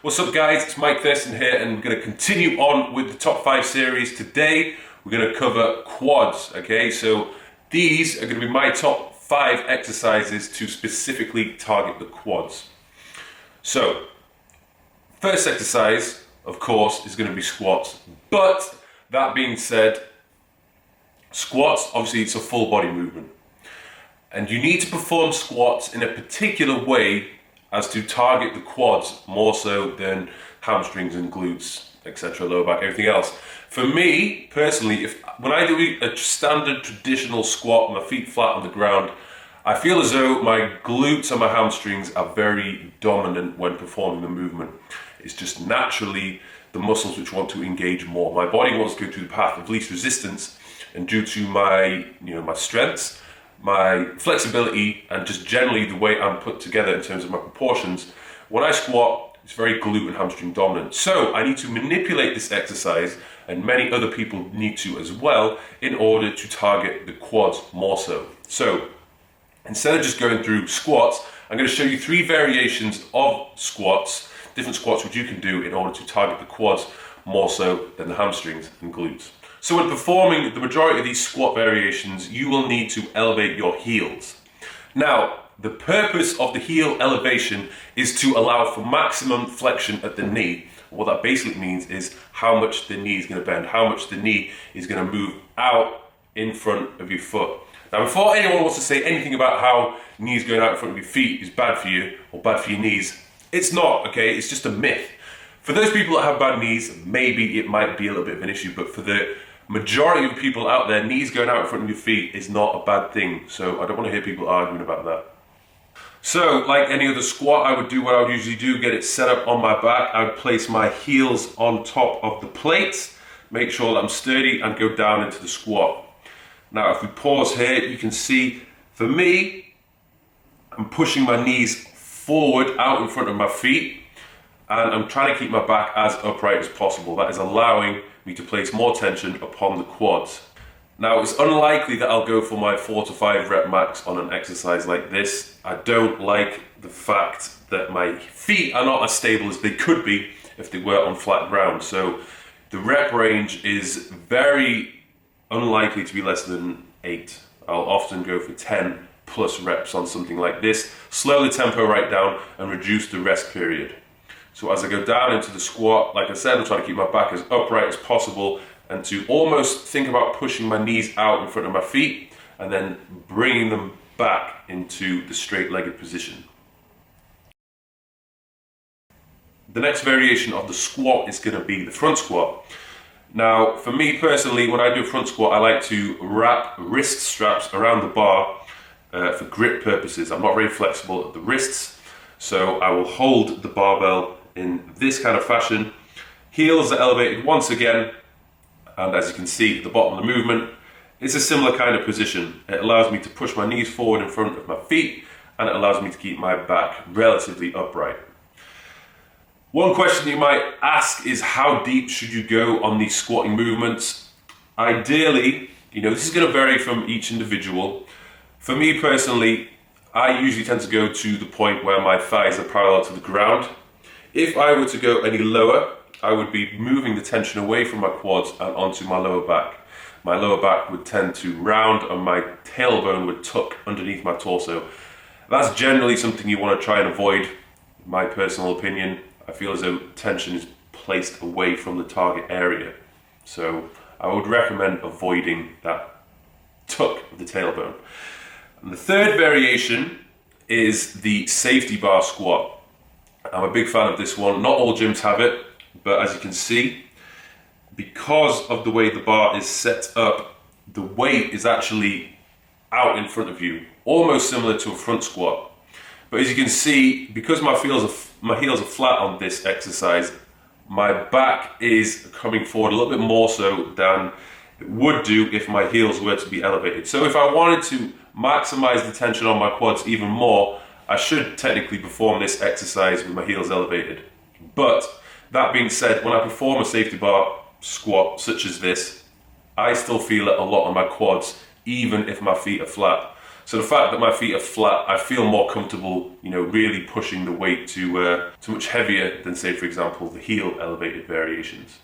What's up guys, it's Mike Thurston here and we're going to continue on with the top 5 series. Today we're going to cover quads, okay? So these are going to be my top 5 exercises to specifically target the quads. So, first exercise, of course, is going to be squats. But that being said, squats, obviously it's a full body movement. And you need to perform squats in a particular way as to target the quads more so than hamstrings and glutes, etc., lower back, everything else. For me, personally, when I do a standard traditional squat with my feet flat on the ground, I feel as though my glutes and my hamstrings are very dominant when performing the movement. It's just naturally the muscles which want to engage more. My body wants to go through the path of least resistance, and due to my strengths, my flexibility, and just generally the way I'm put together in terms of my proportions, when I squat, it's very glute and hamstring dominant. So I need to manipulate this exercise, and many other people need to as well, in order to target the quads more so. So instead of just going through squats, I'm going to show you 3 variations of squats, different squats which you can do in order to target the quads more so than the hamstrings and glutes. So when performing the majority of these squat variations, you will need to elevate your heels. Now, the purpose of the heel elevation is to allow for maximum flexion at the knee. What that basically means is how much the knee is going to bend, how much the knee is going to move out in front of your foot. Now, before anyone wants to say anything about how knees going out in front of your feet is bad for you or bad for your knees, it's not, okay? It's just a myth. For those people that have bad knees, maybe it might be a little bit of an issue, but for the majority of people out there, knees going out in front of your feet is not a bad thing. So I don't want to hear people arguing about that. So like any other squat, I would do what I would usually do, get it set up on my back. I would place my heels on top of the plates, make sure that I'm sturdy, and go down into the squat. Now if we pause here, you can see, for me, I'm pushing my knees forward out in front of my feet, and I'm trying to keep my back as upright as possible. That is allowing me to place more tension upon the quads. Now, it's unlikely that I'll go for my 4 to 5 rep max on an exercise like this. I don't like the fact that my feet are not as stable as they could be if they were on flat ground. So the rep range is very unlikely to be less than 8. I'll often go for 10 plus reps on something like this. Slow the tempo right down and reduce the rest period. So as I go down into the squat, like I said, I'm trying to keep my back as upright as possible and to almost think about pushing my knees out in front of my feet and then bringing them back into the straight-legged position. The next variation of the squat is going to be the front squat. Now, for me personally, when I do a front squat, I like to wrap wrist straps around the bar for grip purposes. I'm not very flexible at the wrists, so I will hold the barbell in this kind of fashion. Heels are elevated once again, and as you can see at the bottom of the movement, it's a similar kind of position. It allows me to push my knees forward in front of my feet, and it allows me to keep my back relatively upright. One question you might ask is, how deep should you go on these squatting movements? Ideally, this is going to vary from each individual. For me personally, I usually tend to go to the point where my thighs are parallel to the ground. If I were to go any lower, I would be moving the tension away from my quads and onto my lower back. My lower back would tend to round and my tailbone would tuck underneath my torso. That's generally something you want to try and avoid, in my personal opinion. I feel as though tension is placed away from the target area. So I would recommend avoiding that tuck of the tailbone. And the third variation is the safety bar squat. I'm a big fan of this one. Not all gyms have it, but as you can see, because of the way the bar is set up, the weight is actually out in front of you, almost similar to a front squat. But as you can see, because my heels are flat on this exercise, my back is coming forward a little bit more so than it would do if my heels were to be elevated. So if I wanted to maximize the tension on my quads even more, I should technically perform this exercise with my heels elevated. But that being said, when I perform a safety bar squat such as this, I still feel it a lot on my quads, even if my feet are flat. So the fact that my feet are flat, I feel more comfortable, you know, really pushing the weight to much heavier than, say, for example, the heel elevated variations.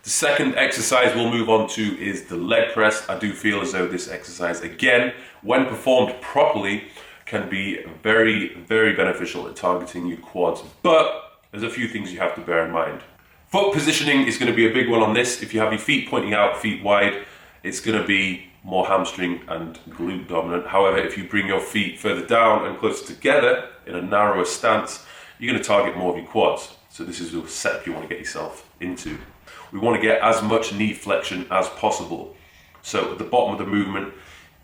The second exercise we'll move on to is the leg press. I do feel as though this exercise, again, when performed properly, can be very, very beneficial at targeting your quads. But there's a few things you have to bear in mind. Foot positioning is going to be a big one on this. If you have your feet pointing out, feet wide, it's going to be more hamstring and glute dominant. However, if you bring your feet further down and closer together in a narrower stance, you're going to target more of your quads. So this is a setup you want to get yourself into. We want to get as much knee flexion as possible. So at the bottom of the movement,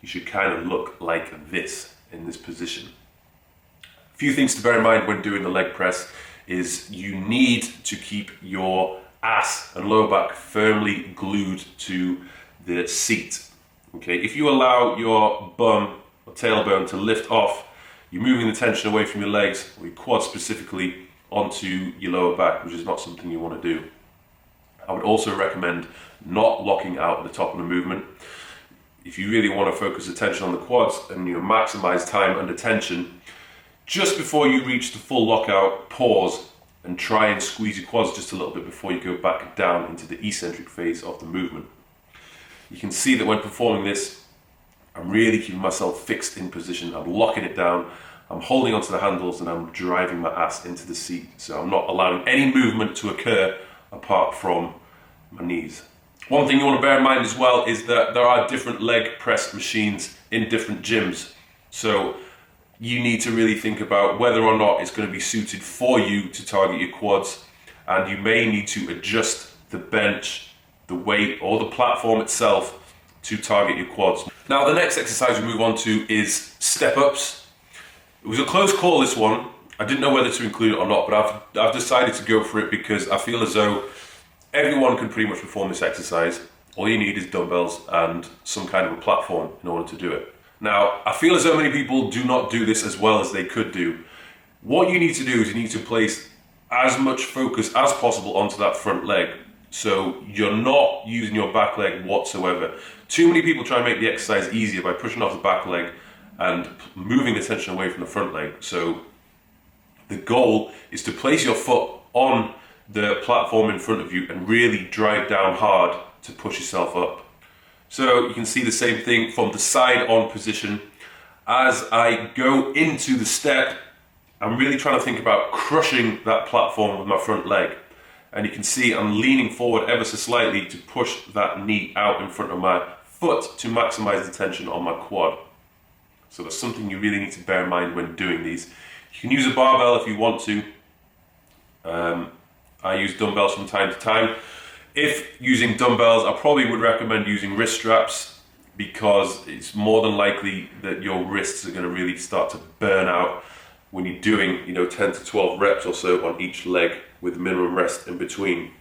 you should kind of look like this in this position. A few things to bear in mind when doing the leg press is you need to keep your ass and lower back firmly glued to the seat. Okay, if you allow your bum or tailbone to lift off, you're moving the tension away from your legs, or your quads specifically, onto your lower back, which is not something you want to do. I would also recommend not locking out at the top of the movement. If you really want to focus attention on the quads and you maximize time under tension, just before you reach the full lockout, pause and try and squeeze your quads just a little bit before you go back down into the eccentric phase of the movement. You can see that when performing this, I'm really keeping myself fixed in position. I'm locking it down, I'm holding onto the handles, and I'm driving my ass into the seat. So I'm not allowing any movement to occur apart from my knees. One thing you want to bear in mind as well is that there are different leg press machines in different gyms. So you need to really think about whether or not it's going to be suited for you to target your quads, and you may need to adjust the bench, the weight, or the platform itself to target your quads. Now the next exercise we move on to is step ups. It was a close call, this one. I didn't know whether to include it or not, but I've decided to go for it because I feel as though everyone can pretty much perform this exercise. All you need is dumbbells and some kind of a platform in order to do it. Now, I feel as though many people do not do this as well as they could do. What you need to do is you need to place as much focus as possible onto that front leg. So you're not using your back leg whatsoever. Too many people try and make the exercise easier by pushing off the back leg and moving the tension away from the front leg. So the goal is to place your foot on the platform in front of you and really drive down hard to push yourself up. So you can see the same thing from the side on position. As I go into the step, I'm really trying to think about crushing that platform with my front leg. And you can see I'm leaning forward ever so slightly to push that knee out in front of my foot to maximize the tension on my quad. So that's something you really need to bear in mind when doing these. You can use a barbell if you want to. I use dumbbells from time to time. If using dumbbells, I probably would recommend using wrist straps, because it's more than likely that your wrists are going to really start to burn out when you're doing, 10 to 12 reps or so on each leg with minimum rest in between.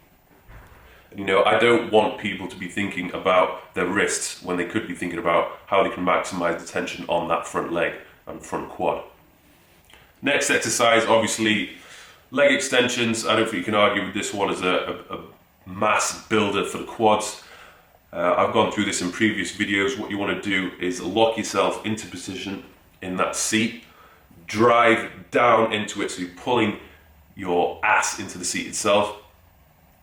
And, I don't want people to be thinking about their wrists when they could be thinking about how they can maximize the tension on that front leg and front quad. Next exercise, obviously, leg extensions. I don't think you can argue with this one as a mass builder for the quads. I've gone through this in previous videos. What you want to do is lock yourself into position in that seat, drive down into it, so you're pulling your ass into the seat itself,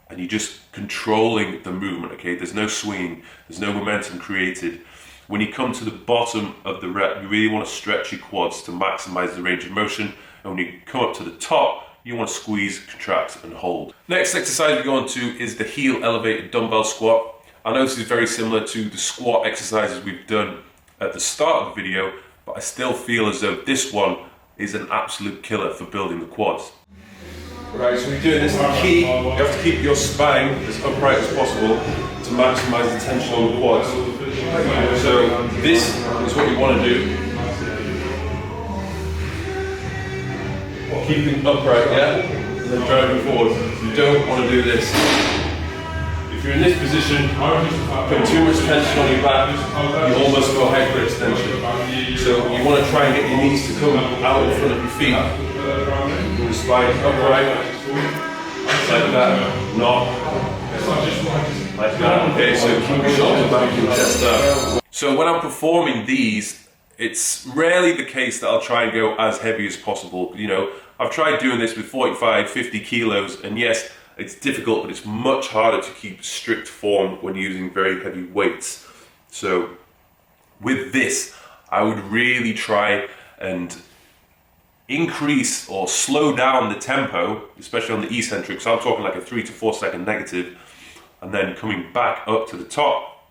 and you're just controlling the movement, okay? There's no swinging, there's no momentum created. When you come to the bottom of the rep, you really want to stretch your quads to maximize the range of motion, and when you come up to the top, you want to squeeze, contract, and hold. Next exercise we go on to is the heel elevated dumbbell squat. I know this is very similar to the squat exercises we've done at the start of the video, but I still feel as though this one is an absolute killer for building the quads. Right, so we're doing this. The key, you have to keep your spine as upright as possible to maximize the tension on the quads. So this is what you want to do. Keeping upright, yeah? And then driving forward. You don't want to do this. If you're in this position, putting too much tension on your back, you almost go hyperextension. So you want to try and get your knees to come out in front of your feet. Your spine upright. Like that. Not like that. Okay, so keep your shoulders back and chest up. So when I'm performing these, it's rarely the case that I'll try and go as heavy as possible. You know, I've tried doing this with 45, 50 kilos, and yes, it's difficult, but it's much harder to keep strict form when using very heavy weights. So with this, I would really try and increase or slow down the tempo, especially on the eccentric. So I'm talking like a 3 to 4 second negative, and then coming back up to the top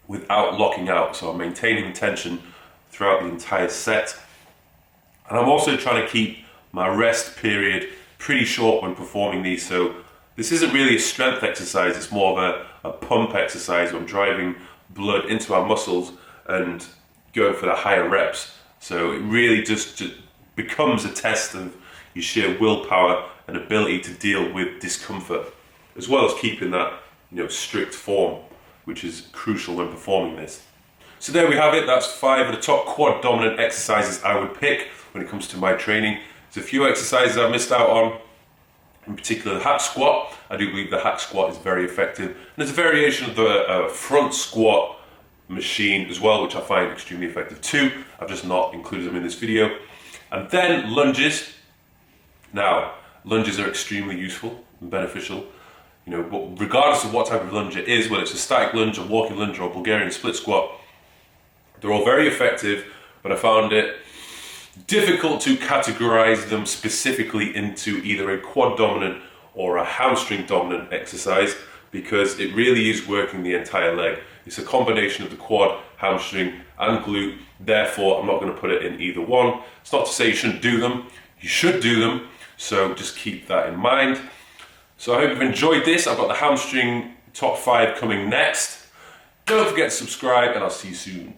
without locking out. So I'm maintaining tension throughout the entire set. And I'm also trying to keep my rest period pretty short when performing these. So this isn't really a strength exercise, it's more of a pump exercise where I'm driving blood into our muscles and going for the higher reps. So it really just becomes a test of your sheer willpower and ability to deal with discomfort, as well as keeping that, you know, strict form, which is crucial when performing this. So there we have it. That's 5 of the top quad dominant exercises I would pick when it comes to my training. There's a few exercises I've missed out on, in particular the hack squat. I do believe the hack squat is very effective. And there's a variation of the front squat machine as well, which I find extremely effective too. I've just not included them in this video. And then lunges. Now, lunges are extremely useful and beneficial. You know, but regardless of what type of lunge it is, whether it's a static lunge, a walking lunge, or a Bulgarian split squat, they're all very effective, but I found it difficult to categorize them specifically into either a quad dominant or a hamstring dominant exercise, because it really is working the entire leg. It's a combination of the quad, hamstring, and glute. Therefore, I'm not going to put it in either one. It's not to say you shouldn't do them. You should do them. So just keep that in mind. So I hope you've enjoyed this. I've got the hamstring top 5 coming next. Don't forget to subscribe, and I'll see you soon.